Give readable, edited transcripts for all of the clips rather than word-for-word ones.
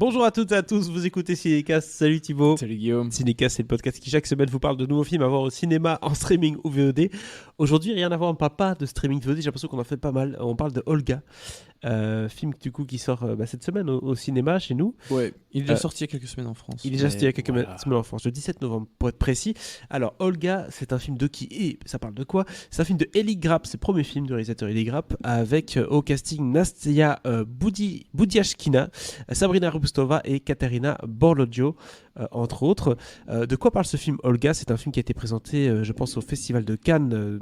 Bonjour à toutes et à tous, vous écoutez Cinécast, salut Thibaut. Salut Guillaume. Cinécast, c'est le podcast qui chaque semaine vous parle de nouveaux films à voir au cinéma, en streaming ou VOD. Aujourd'hui, rien à voir, on ne parle pas de streaming VOD, j'ai l'impression qu'on en fait pas mal. On parle de Olga, film du coup qui sort cette semaine au cinéma chez nous. Ouais, il est déjà sorti il y a quelques semaines en France. Il est déjà sorti il y a quelques semaines en France, le 17 novembre pour être précis. Alors Olga, c'est un film de qui et ça parle de quoi? C'est un film de Eli Grapp, c'est le premier film du réalisateur Eli Grapp, avec au casting Nastia Boudiashkina, Sabrina Rubstova et Katerina Borlodio, entre autres. De quoi parle ce film Olga? C'est un film qui a été présenté, je pense, au Festival de Cannes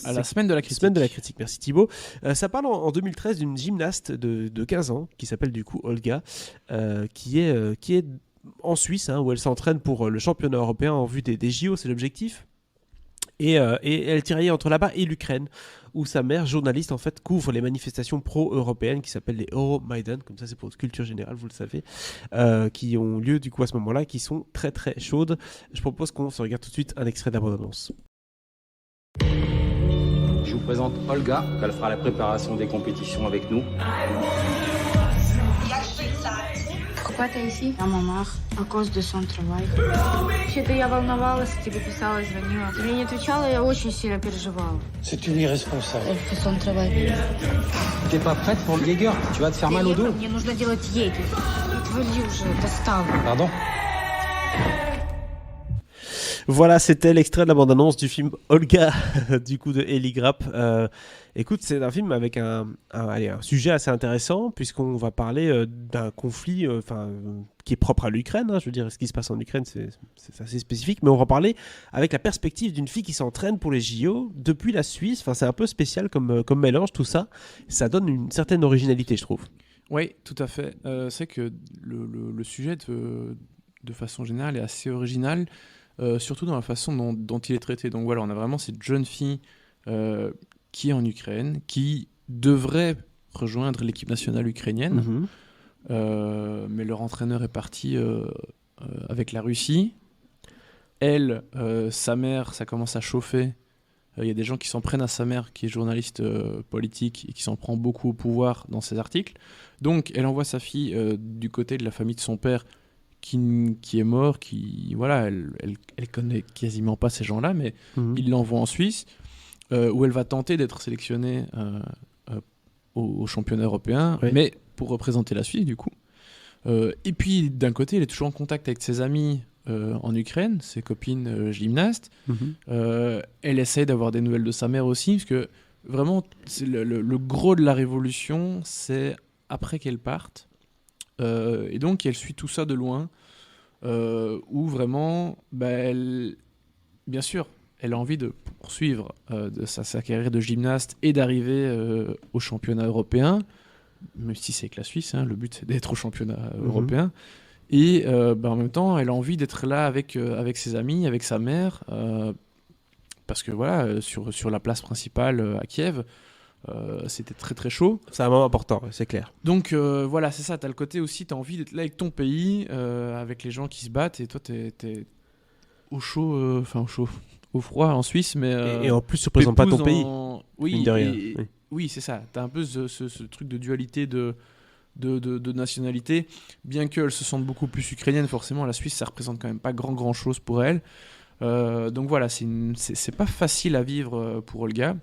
à la semaine de la critique. Semaine de la critique, merci Thibaut. Ça parle en 2013 d'une gymnaste de 15 ans qui s'appelle du coup Olga, qui est en Suisse, où elle s'entraîne pour le championnat européen en vue des JO, c'est l'objectif. Et elle est tiraillée entre là-bas et l'Ukraine, où sa mère, journaliste, en fait, couvre les manifestations pro-européennes qui s'appellent les Euromaidan, comme ça c'est pour votre culture générale, vous le savez, qui ont lieu du coup à ce moment-là, qui sont très très chaudes. Je propose qu'on se regarde tout de suite un extrait de la bande-annonce. Je vous présente Olga, elle fera la préparation des compétitions avec nous. Pourquoi t'es ici? Я мама, à cause de son travail. Вообще-то я волновалась, тебе писала, звонила. Ты мне не отвечала, я очень сильно переживала. C'est une irresponsable. Elle fait son travail. T'es pas prête pour le Jaeger? Tu vas te faire mal au dos? Мне нужно делать егерь. Отвали уже, достал. Pardon? Voilà, c'était l'extrait de la bande-annonce du film Olga, du coup de Eli Grapp. Écoute, c'est un film avec un sujet assez intéressant, puisqu'on va parler d'un conflit qui est propre à l'Ukraine. Je veux dire, ce qui se passe en Ukraine, c'est assez spécifique, mais on va parler avec la perspective d'une fille qui s'entraîne pour les JO depuis la Suisse. Enfin, c'est un peu spécial comme mélange, tout ça. Ça donne une certaine originalité, je trouve. Oui, tout à fait. C'est que le sujet, de façon générale, est assez original. Surtout dans la façon dont il est traité. Donc voilà, on a vraiment cette jeune fille qui est en Ukraine, qui devrait rejoindre l'équipe nationale ukrainienne, mais leur entraîneur est parti avec la Russie. Elle, sa mère, ça commence à chauffer. Il y a des gens qui s'en prennent à sa mère, qui est journaliste politique et qui s'en prend beaucoup au pouvoir dans ses articles. Donc elle envoie sa fille du côté de la famille de son père, qui est mort, elle connaît quasiment pas ces gens-là, mais il l'envoie en Suisse, où elle va tenter d'être sélectionnée au championnat européen, mais pour représenter la Suisse du coup. Et puis d'un côté, elle est toujours en contact avec ses amis en Ukraine, ses copines gymnastes. Elle essaie d'avoir des nouvelles de sa mère aussi, parce que vraiment, c'est le gros de la révolution, c'est après qu'elle parte. Et donc elle suit tout ça de loin, où vraiment bien sûr elle a envie de poursuivre de sa carrière de gymnaste et d'arriver au championnat européen, même si c'est avec la Suisse, le but c'est d'être au championnat européen, et en même temps elle a envie d'être là avec ses amis, avec sa mère, parce que voilà, sur la place principale à Kiev, c'était très très chaud. C'est un moment important, c'est clair. Donc voilà, c'est ça, t'as le côté aussi, t'as envie d'être là avec ton pays, avec les gens qui se battent, et toi t'es au chaud, au froid en Suisse, mais... et en plus, tu ne représentes pas ton pays. Oui, de rien. Oui, c'est ça, t'as un peu ce truc de dualité de nationalité, bien qu'elles se sentent beaucoup plus ukrainiennes, forcément, la Suisse, ça représente quand même pas grand chose pour elle. Donc voilà, c'est pas facile à vivre pour Olga.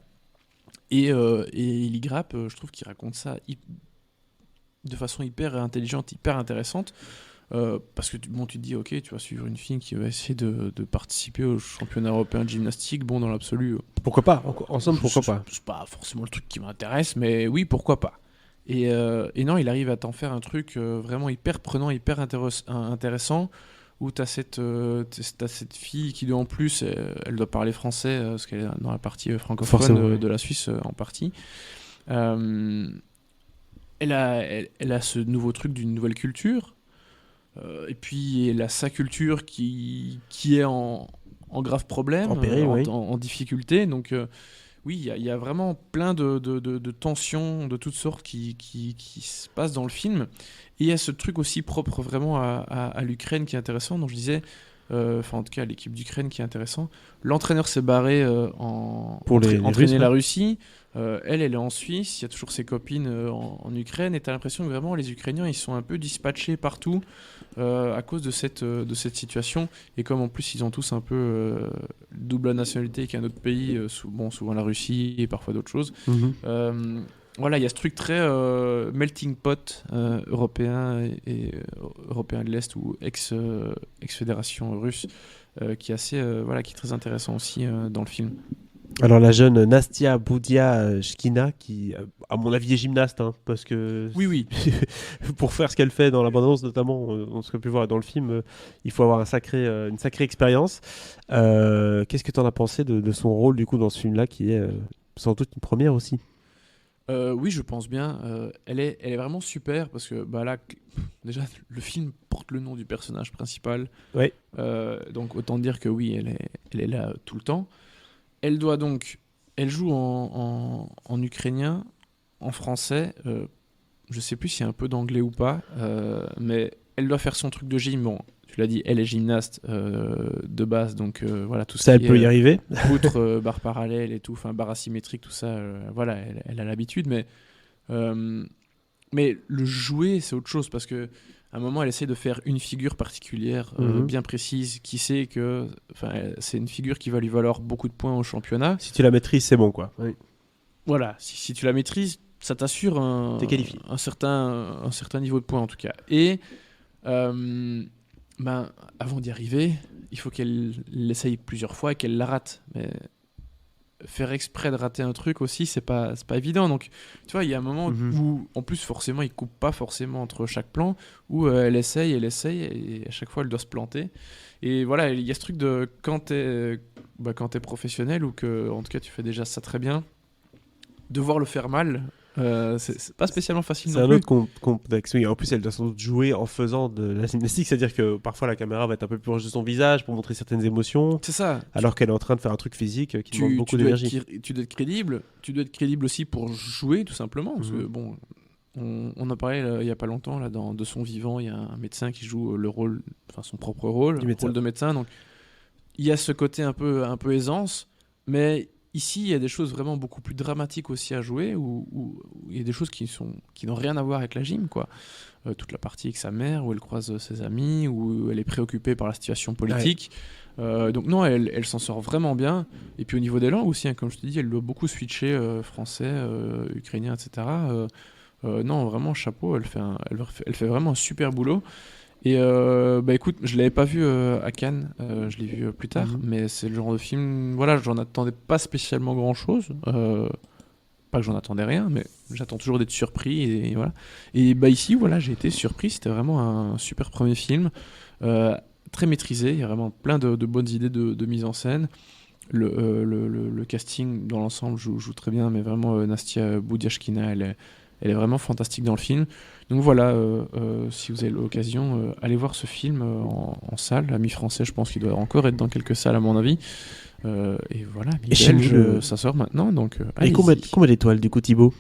Et Eli Grapp, je trouve qu'il raconte ça de façon hyper intelligente, hyper intéressante, parce que tu te dis, ok, tu vas suivre une fille qui va essayer de participer au championnat européen de gymnastique. Bon, dans l'absolu, pourquoi pas, en somme, pourquoi pas. C'est pas forcément le truc qui m'intéresse, mais oui, pourquoi pas. Et non, il arrive à t'en faire un truc vraiment hyper prenant, hyper intéressant, où t'as cette fille qui, en plus, elle doit parler français, parce qu'elle est dans la partie francophone de la Suisse, en partie. Elle a ce nouveau truc d'une nouvelle culture, et puis elle a sa culture qui est en grave problème, en difficulté. Donc oui, il y a vraiment plein de tensions de toutes sortes qui se passent dans le film. Et il y a ce truc aussi propre vraiment à l'Ukraine qui est intéressant, dont je disais, en tout cas l'équipe d'Ukraine qui est intéressant. L'entraîneur s'est barré Pour les entraîner Russes, la Russie. Elle est en Suisse, il y a toujours ses copines en Ukraine, et tu as l'impression que vraiment les Ukrainiens ils sont un peu dispatchés partout à cause de cette situation. Et comme en plus ils ont tous un peu double nationalité qu'un autre pays, souvent la Russie et parfois d'autres choses. Voilà, il y a ce truc très melting pot européen et européen de l'Est ou ex-fédération russe qui est assez, qui est très intéressant aussi dans le film. Alors la jeune Nastia Boudia-Shkina, qui à mon avis est gymnaste, hein, parce que Oui. pour faire ce qu'elle fait dans la bande-annonce notamment, on se peut plus voir dans le film, il faut avoir une sacrée expérience. Qu'est-ce que tu en as pensé de son rôle du coup dans ce film-là, qui est sans doute une première aussi? Oui, je pense bien. Elle est vraiment super parce que là, déjà, le film porte le nom du personnage principal. Ouais. Donc autant dire que oui, elle est là tout le temps. Elle joue en ukrainien, en français. Je sais plus s'il y a un peu d'anglais ou pas, mais elle doit faire son truc de gym. Bon, tu l'as dit, elle est gymnaste de base, donc voilà tout ça. Elle peut y arriver. Outre barre parallèle et tout, enfin barre asymétrique, tout ça. Voilà, elle a l'habitude, mais le jouer c'est autre chose parce que à un moment elle essaie de faire une figure particulière bien précise, qui sait que c'est une figure qui va lui valoir beaucoup de points au championnat. Si tu la maîtrises, c'est bon quoi. Oui. Voilà, si tu la maîtrises, ça t'assure un certain niveau de points en tout cas. Et avant d'y arriver, il faut qu'elle l'essaye plusieurs fois et qu'elle la rate. Mais faire exprès de rater un truc aussi, c'est pas évident. Donc, tu vois, il y a un moment où, en plus, forcément, il coupe pas forcément entre chaque plan, où elle essaye, et à chaque fois, elle doit se planter. Et voilà, il y a ce truc de quand t'es professionnel, ou que, en tout cas, tu fais déjà ça très bien, devoir le faire mal. C'est pas spécialement facile non plus. C'est un autre contexte. Oui, en plus, elle doit sans doute jouer en faisant de la gymnastique, c'est-à-dire que parfois la caméra va être un peu plus proche de son visage pour montrer certaines émotions. C'est ça. Alors qu'elle est en train de faire un truc physique qui demande beaucoup d'énergie. Tu dois être crédible. Tu dois être crédible aussi pour jouer, tout simplement. Parce que bon, on en parlait il y a pas longtemps là, De son vivant, il y a un médecin qui joue le rôle, son propre rôle, le rôle de médecin. Donc il y a ce côté un peu aisance, mais ici, il y a des choses vraiment beaucoup plus dramatiques aussi à jouer, où il y a des choses qui n'ont rien à voir avec la gym, quoi. Toute la partie avec sa mère, où elle croise ses amis, où elle est préoccupée par la situation politique. Ouais. Donc non, elle s'en sort vraiment bien. Et puis au niveau des langues aussi, hein, comme je te dis, elle doit beaucoup switcher français, ukrainien, etc. Non, vraiment, chapeau, elle fait vraiment un super boulot. Et écoute, je l'avais pas vu à Cannes, je l'ai vu plus tard, mais c'est le genre de film, voilà, j'en attendais pas spécialement grand chose, pas que j'en attendais rien, mais j'attends toujours d'être surpris, et voilà. Et ici, voilà, j'ai été surpris, c'était vraiment un super premier film, très maîtrisé, il y a vraiment plein de bonnes idées de mise en scène. Le casting dans l'ensemble joue très bien, mais vraiment Nastia Boudiashkina, elle est vraiment fantastique dans le film. Donc voilà, si vous avez l'occasion, allez voir ce film en salle. À mi-français, je pense qu'il doit encore être dans quelques salles à mon avis. Et voilà, mi-belge, ça sort maintenant. Donc, et combien d'étoiles du coup, Thibaut ?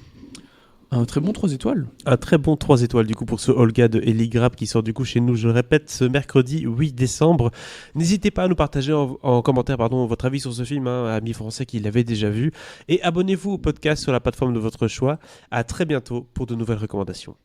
Un très bon 3 étoiles. Un très bon 3 étoiles du coup pour ce Olga de Eli Grab qui sort du coup chez nous, je le répète, ce mercredi 8 décembre. N'hésitez pas à nous partager en commentaire votre avis sur ce film, ami français qui l'avait déjà vu. Et abonnez-vous au podcast sur la plateforme de votre choix. À très bientôt pour de nouvelles recommandations.